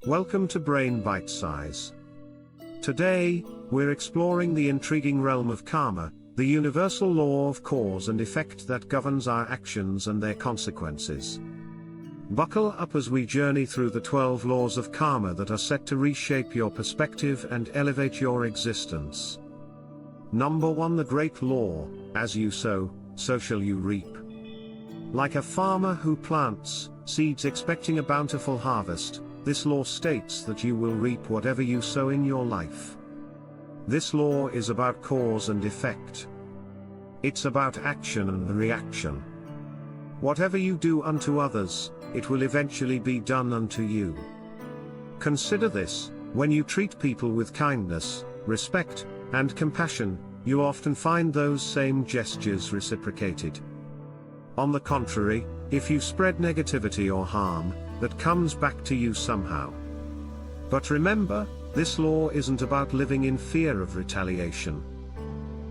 Welcome to Brain Bite Size. Today, we're exploring the intriguing realm of karma, the universal law of cause and effect that governs our actions and their consequences. Buckle up as we journey through the 12 laws of karma that are set to reshape your perspective and elevate your existence. Number 1. The great law: as you sow, so shall you reap. Like a farmer who plants seeds expecting a bountiful harvest, this law states that you will reap whatever you sow in your life. This law is about cause and effect. It's about action and reaction. Whatever you do unto others, it will eventually be done unto you. Consider this: when you treat people with kindness, respect, and compassion, you often find those same gestures reciprocated. On the contrary, if you spread negativity or harm, that comes back to you somehow. But remember, this law isn't about living in fear of retaliation.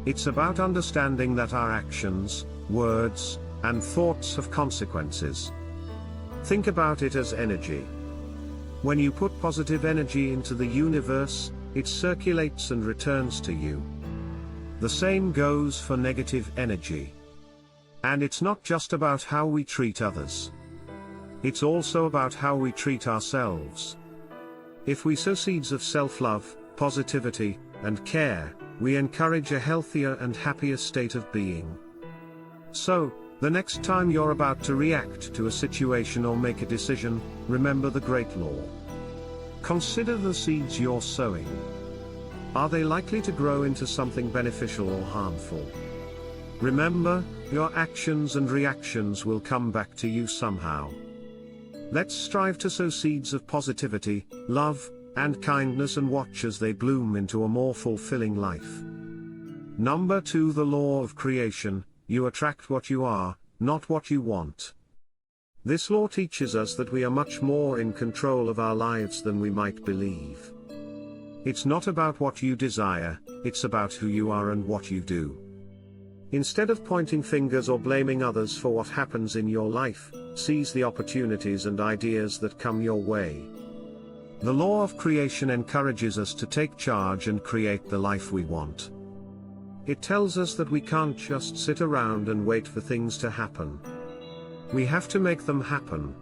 It's about understanding that our actions, words, and thoughts have consequences. Think about it as energy. When you put positive energy into the universe, it circulates and returns to you. The same goes for negative energy. And it's not just about how we treat others. It's also about how we treat ourselves. If we sow seeds of self-love, positivity, and care, we encourage a healthier and happier state of being. So, the next time you're about to react to a situation or make a decision, remember the great law. Consider the seeds you're sowing. Are they likely to grow into something beneficial or harmful? Remember, your actions and reactions will come back to you somehow. Let's strive to sow seeds of positivity, love, and kindness and watch as they bloom into a more fulfilling life. Number 2. The law of creation: you attract what you are, not what you want. This law teaches us that we are much more in control of our lives than we might believe. It's not about what you desire, it's about who you are and what you do. Instead of pointing fingers or blaming others for what happens in your life, seize the opportunities and ideas that come your way. The law of creation encourages us to take charge and create the life we want. It tells us that we can't just sit around and wait for things to happen. We have to make them happen.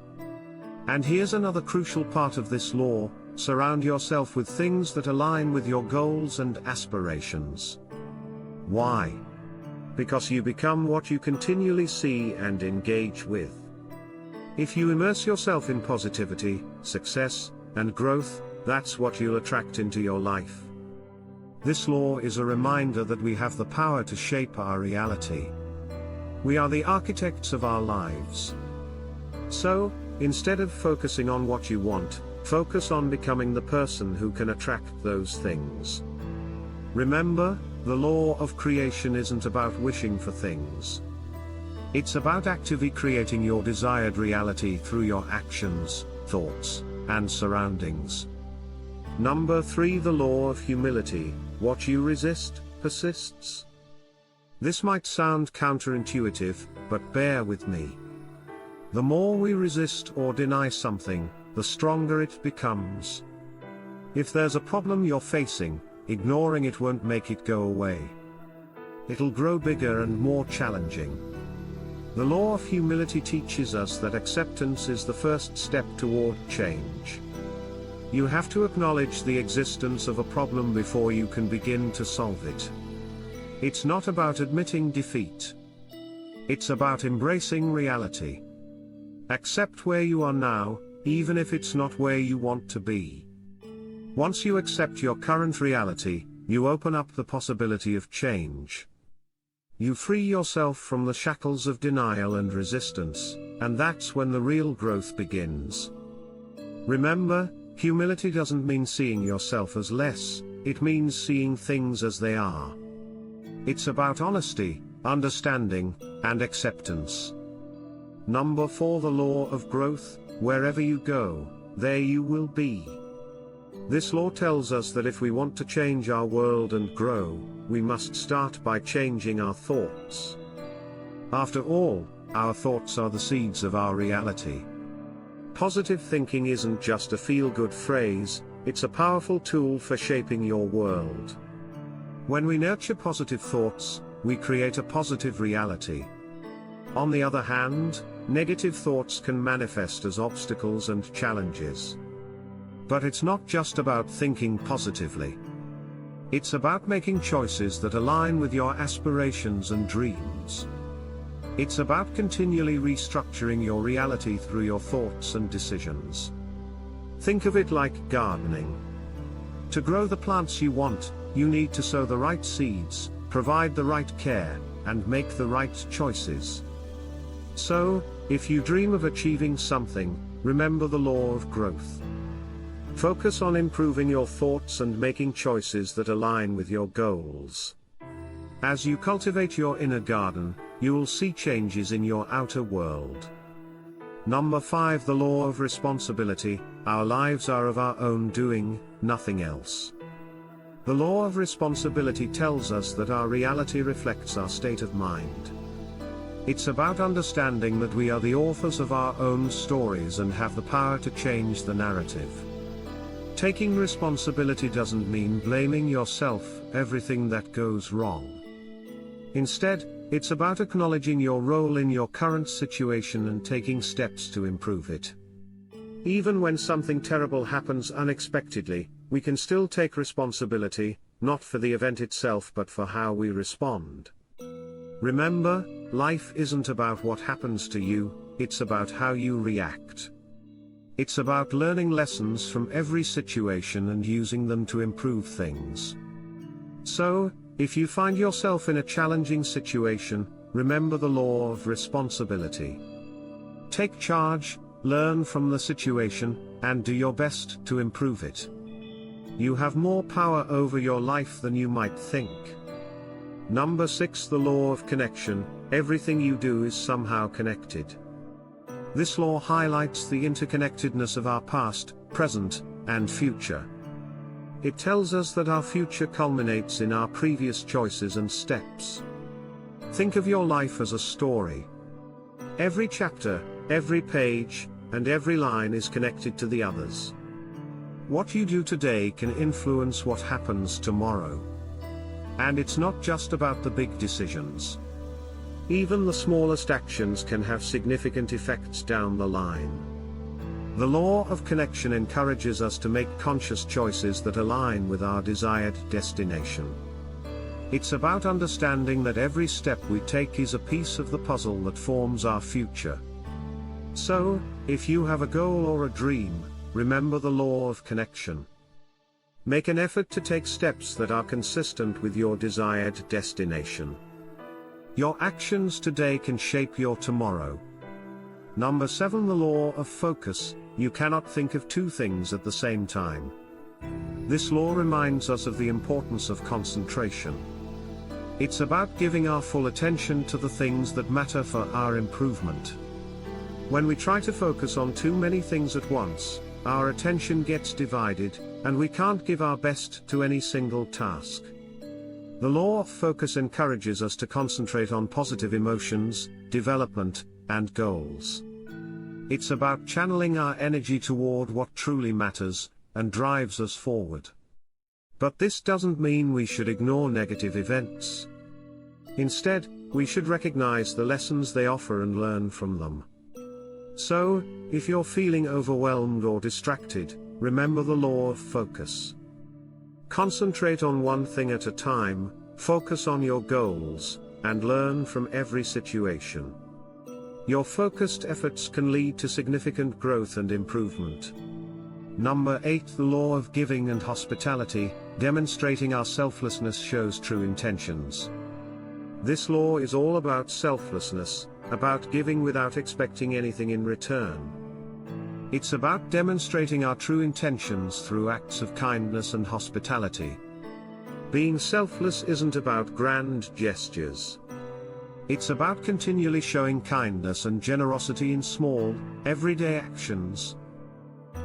And here's another crucial part of this law: surround yourself with things that align with your goals and aspirations. Why? Because you become what you continually see and engage with. If you immerse yourself in positivity, success, and growth, that's what you'll attract into your life. This law is a reminder that we have the power to shape our reality. We are the architects of our lives. So, instead of focusing on what you want, focus on becoming the person who can attract those things. Remember, the law of creation isn't about wishing for things. It's about actively creating your desired reality through your actions, thoughts, and surroundings. Number 3. The law of humility: what you resist, persists. This might sound counterintuitive, but bear with me. The more we resist or deny something, the stronger it becomes. If there's a problem you're facing, ignoring it won't make it go away. It'll grow bigger and more challenging. The law of humility teaches us that acceptance is the first step toward change. You have to acknowledge the existence of a problem before you can begin to solve it. It's not about admitting defeat. It's about embracing reality. Accept where you are now, even if it's not where you want to be. Once you accept your current reality, you open up the possibility of change. You free yourself from the shackles of denial and resistance, and that's when the real growth begins. Remember, humility doesn't mean seeing yourself as less, it means seeing things as they are. It's about honesty, understanding, and acceptance. Number 4. The law of growth: wherever you go, there you will be. This law tells us that if we want to change our world and grow, we must start by changing our thoughts. After all, our thoughts are the seeds of our reality. Positive thinking isn't just a feel-good phrase, it's a powerful tool for shaping your world. When we nurture positive thoughts, we create a positive reality. On the other hand, negative thoughts can manifest as obstacles and challenges. But it's not just about thinking positively. It's about making choices that align with your aspirations and dreams. It's about continually restructuring your reality through your thoughts and decisions. Think of it like gardening. To grow the plants you want, you need to sow the right seeds, provide the right care, and make the right choices. So, if you dream of achieving something, remember the law of growth. Focus on improving your thoughts and making choices that align with your goals. As you cultivate your inner garden, you will see changes in your outer world. Number 5. The law of responsibility. Our lives are of our own doing, nothing else. The law of responsibility tells us that our reality reflects our state of mind. It's about understanding that we are the authors of our own stories and have the power to change the narrative. Taking responsibility doesn't mean blaming yourself for everything that goes wrong. Instead, it's about acknowledging your role in your current situation and taking steps to improve it. Even when something terrible happens unexpectedly, we can still take responsibility, not for the event itself but for how we respond. Remember, life isn't about what happens to you, it's about how you react. It's about learning lessons from every situation and using them to improve things. So, if you find yourself in a challenging situation, remember the law of responsibility. Take charge, learn from the situation, and do your best to improve it. You have more power over your life than you might think. Number 6. The law of connection. Everything you do is somehow connected. This law highlights the interconnectedness of our past, present, and future. It tells us that our future culminates in our previous choices and steps. Think of your life as a story. Every chapter, every page, and every line is connected to the others. What you do today can influence what happens tomorrow. And it's not just about the big decisions. Even the smallest actions can have significant effects down the line. The law of connection encourages us to make conscious choices that align with our desired destination. It's about understanding that every step we take is a piece of the puzzle that forms our future. So, if you have a goal or a dream, remember the law of connection. Make an effort to take steps that are consistent with your desired destination. Your actions today can shape your tomorrow. Number 7. The law of focus. You cannot think of two things at the same time. This law reminds us of the importance of concentration. It's about giving our full attention to the things that matter for our improvement. When we try to focus on too many things at once, our attention gets divided, and we can't give our best to any single task. The law of focus encourages us to concentrate on positive emotions, development, and goals. It's about channeling our energy toward what truly matters, and drives us forward. But this doesn't mean we should ignore negative events. Instead, we should recognize the lessons they offer and learn from them. So, if you're feeling overwhelmed or distracted, remember the law of focus. Concentrate on one thing at a time, focus on your goals, and learn from every situation. Your focused efforts can lead to significant growth and improvement. Number 8. The law of giving and hospitality. Demonstrating our selflessness shows true intentions. This law is all about selflessness, about giving without expecting anything in return. It's about demonstrating our true intentions through acts of kindness and hospitality. Being selfless isn't about grand gestures. It's about continually showing kindness and generosity in small, everyday actions.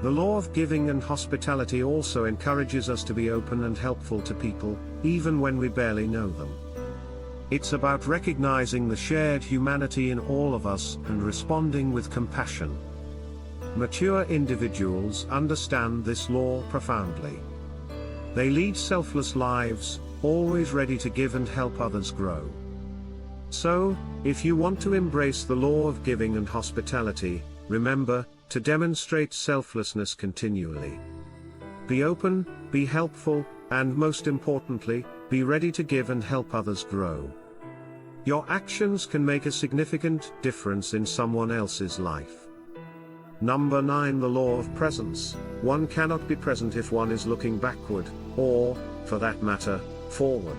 The law of giving and hospitality also encourages us to be open and helpful to people, even when we barely know them. It's about recognizing the shared humanity in all of us and responding with compassion. Mature individuals understand this law profoundly. They lead selfless lives, always ready to give and help others grow. So, if you want to embrace the law of giving and hospitality, remember to demonstrate selflessness continually. Be open, be helpful, and most importantly, be ready to give and help others grow. Your actions can make a significant difference in someone else's life. Number 9. The law of presence. One cannot be present if one is looking backward, or, for that matter, forward.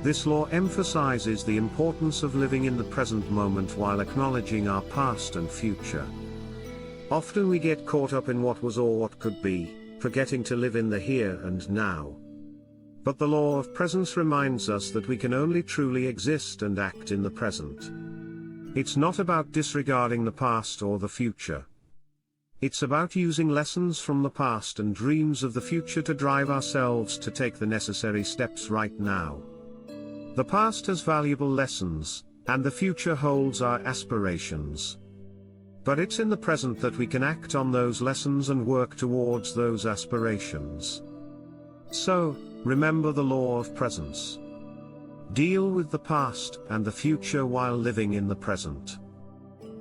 This law emphasizes the importance of living in the present moment while acknowledging our past and future. Often we get caught up in what was or what could be, forgetting to live in the here and now. But the law of presence reminds us that we can only truly exist and act in the present. It's not about disregarding the past or the future. It's about using lessons from the past and dreams of the future to drive ourselves to take the necessary steps right now. The past has valuable lessons, and the future holds our aspirations. But it's in the present that we can act on those lessons and work towards those aspirations. So, remember the law of presence. Deal with the past and the future while living in the present.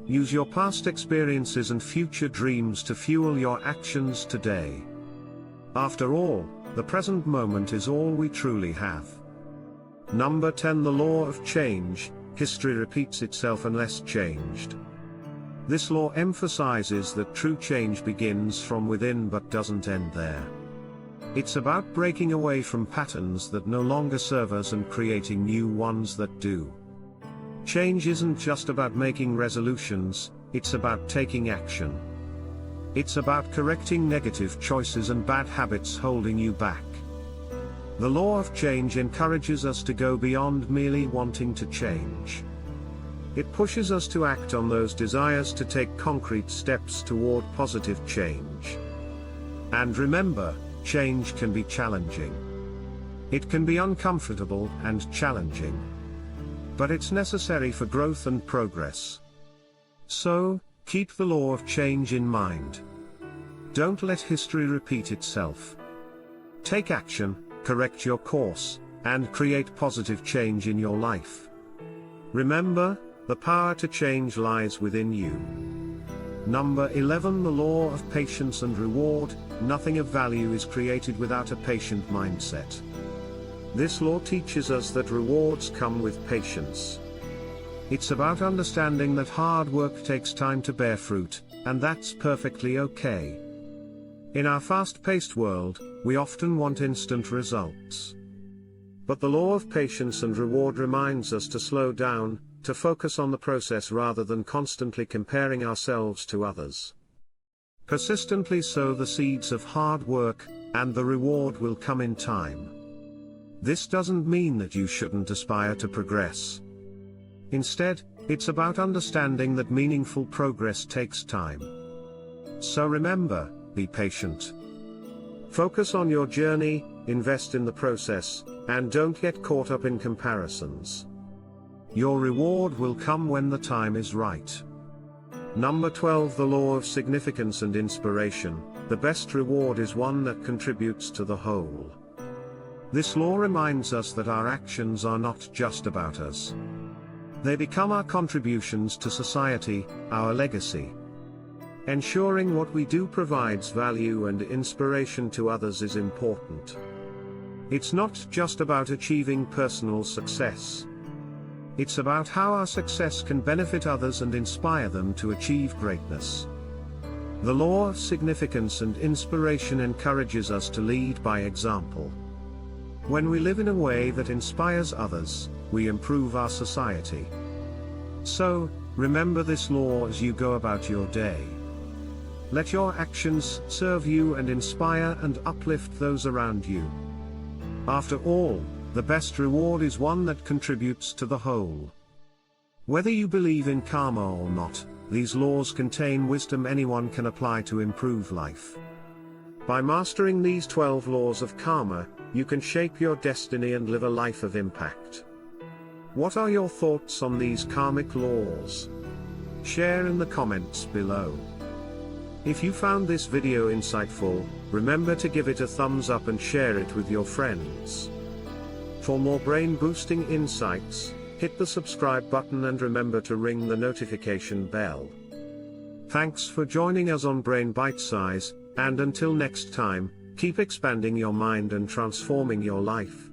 Use your past experiences and future dreams to fuel your actions today. After all, the present moment is all we truly have. Number 10. The law of change. History repeats itself unless changed. This law emphasizes that true change begins from within but doesn't end there. It's about breaking away from patterns that no longer serve us and creating new ones that do. Change isn't just about making resolutions, it's about taking action. It's about correcting negative choices and bad habits holding you back. The law of change encourages us to go beyond merely wanting to change. It pushes us to act on those desires to take concrete steps toward positive change. And remember, change can be challenging. It can be uncomfortable and challenging. But it's necessary for growth and progress. So, keep the law of change in mind. Don't let history repeat itself. Take action, correct your course, and create positive change in your life. Remember, the power to change lies within you. Number 11. The law of patience and reward. Nothing of value is created without a patient mindset. This law teaches us that rewards come with patience. It's about understanding that hard work takes time to bear fruit, and that's perfectly okay. In our fast-paced world, we often want instant results. But the law of patience and reward reminds us to slow down, to focus on the process rather than constantly comparing ourselves to others. Persistently sow the seeds of hard work, and the reward will come in time. This doesn't mean that you shouldn't aspire to progress. Instead, it's about understanding that meaningful progress takes time. So remember, be patient. Focus on your journey, invest in the process, and don't get caught up in comparisons. Your reward will come when the time is right. Number 12. The law of significance and inspiration. The best reward is one that contributes to the whole. This law reminds us that our actions are not just about us. They become our contributions to society, our legacy. Ensuring what we do provides value and inspiration to others is important. It's not just about achieving personal success. It's about how our success can benefit others and inspire them to achieve greatness. The law of significance and inspiration encourages us to lead by example. When we live in a way that inspires others, we improve our society. So, remember this law as you go about your day. Let your actions serve you and inspire and uplift those around you. After all, the best reward is one that contributes to the whole. Whether you believe in karma or not, these laws contain wisdom anyone can apply to improve life. By mastering these 12 laws of karma, you can shape your destiny and live a life of impact. What are your thoughts on these karmic laws? Share in the comments below. If you found this video insightful, remember to give it a thumbs up and share it with your friends. For more brain-boosting insights, hit the subscribe button and remember to ring the notification bell. Thanks for joining us on Brain Bite Size, and until next time, keep expanding your mind and transforming your life.